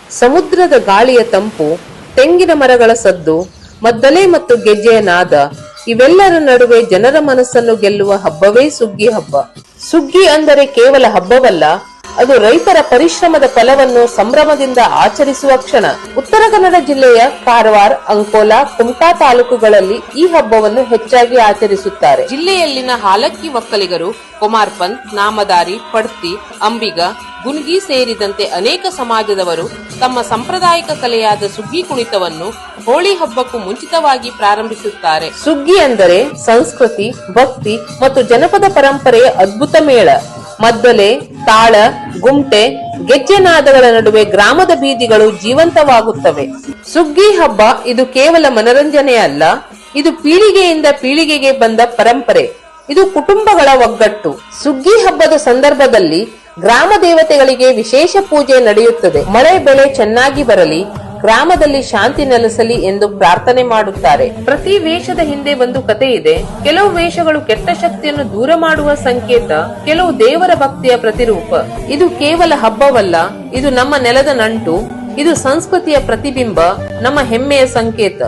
ಸಮುದ್ರದ ಗಾಳಿಯ ತಂಪು, ತೆಂಗಿನ ಮರಗಳ ಸದ್ದು, ಮದ್ದಲೆ ಮತ್ತು ಗೆಜ್ಜೆಯ ನಾದ ಇವೆಲ್ಲರ ನಡುವೆ ಜನರ ಮನಸ್ಸನ್ನು ಗೆಲ್ಲುವ ಹಬ್ಬವೇ ಸುಗ್ಗಿ ಹಬ್ಬ. ಸುಗ್ಗಿ ಅಂದರೆ ಕೇವಲ ಹಬ್ಬವಲ್ಲ, ಅದು ರೈತರ ಪರಿಶ್ರಮದ ಫಲವನ್ನು ಸಂಭ್ರಮದಿಂದ ಆಚರಿಸುವ ಕ್ಷಣ. ಉತ್ತರ ಕನ್ನಡ ಜಿಲ್ಲೆಯ ಕಾರವಾರ, ಅಂಕೋಲಾ, ಕುಮಟಾ ತಾಲೂಕುಗಳಲ್ಲಿ ಈ ಹಬ್ಬವನ್ನು ಹೆಚ್ಚಾಗಿ ಆಚರಿಸುತ್ತಾರೆ. ಜಿಲ್ಲೆಯಲ್ಲಿನ ಹಾಲಕ್ಕಿ ಒಕ್ಕಲಿಗರು, ಕೊಮಾರ್ಪಂತ್, ನಾಮದಾರಿ, ಪಡ್ತಿ, ಅಂಬಿಗ, ಗುನ್ಗಿ ಸೇರಿದಂತೆ ಅನೇಕ ಸಮಾಜದವರು ತಮ್ಮ ಸಾಂಪ್ರದಾಯಿಕ ಕಲೆಯಾದ ಸುಗ್ಗಿ ಕುಣಿತವನ್ನು ಹೋಳಿ ಹಬ್ಬಕ್ಕೂ ಮುಂಚಿತವಾಗಿ ಪ್ರಾರಂಭಿಸುತ್ತಾರೆ. ಸುಗ್ಗಿ ಅಂದರೆ ಸಂಸ್ಕೃತಿ, ಭಕ್ತಿ ಮತ್ತು ಜನಪದ ಪರಂಪರೆಯ ಅದ್ಭುತ ಮೇಳ. ಮದ್ದಲೆ, ತಾಳ, ಗುಮ್ಟೆ, ಗೆಜ್ಜೆನಾದಗಳ ನಡುವೆ ಗ್ರಾಮದ ಬೀದಿಗಳು ಜೀವಂತವಾಗುತ್ತವೆ. ಸುಗ್ಗಿ ಹಬ್ಬ ಇದು ಕೇವಲ ಮನರಂಜನೆ ಅಲ್ಲ, ಇದು ಪೀಳಿಗೆಯಿಂದ ಪೀಳಿಗೆಗೆ ಬಂದ ಪರಂಪರೆ. ಇದು ಕುಟುಂಬಗಳ ಒಗ್ಗಟ್ಟು. ಸುಗ್ಗಿ ಹಬ್ಬದ ಸಂದರ್ಭದಲ್ಲಿ ಗ್ರಾಮ ದೇವತೆಗಳಿಗೆ ವಿಶೇಷ ಪೂಜೆ ನಡೆಯುತ್ತದೆ. ಮಳೆ ಬೆಳೆ ಚೆನ್ನಾಗಿ ಬರಲಿ, ಗ್ರಾಮದಲ್ಲಿ ಶಾಂತಿ ನೆಲೆಸಲಿ ಎಂದು ಪ್ರಾರ್ಥನೆ ಮಾಡುತ್ತಾರೆ. ಪ್ರತಿ ವೇಷದ ಹಿಂದೆ ಒಂದು ಕತೆ ಇದೆ. ಕೆಲವು ವೇಷಗಳು ಕೆಟ್ಟ ಶಕ್ತಿಯನ್ನು ದೂರ ಮಾಡುವ ಸಂಕೇತ, ಕೆಲವು ದೇವರ ಭಕ್ತಿಯ ಪ್ರತಿರೂಪ. ಇದು ಕೇವಲ ಹಬ್ಬವಲ್ಲ, ಇದು ನಮ್ಮ ನೆಲದ ನಂಟು, ಇದು ಸಂಸ್ಕೃತಿಯ ಪ್ರತಿಬಿಂಬ, ನಮ್ಮ ಹೆಮ್ಮೆಯ ಸಂಕೇತ.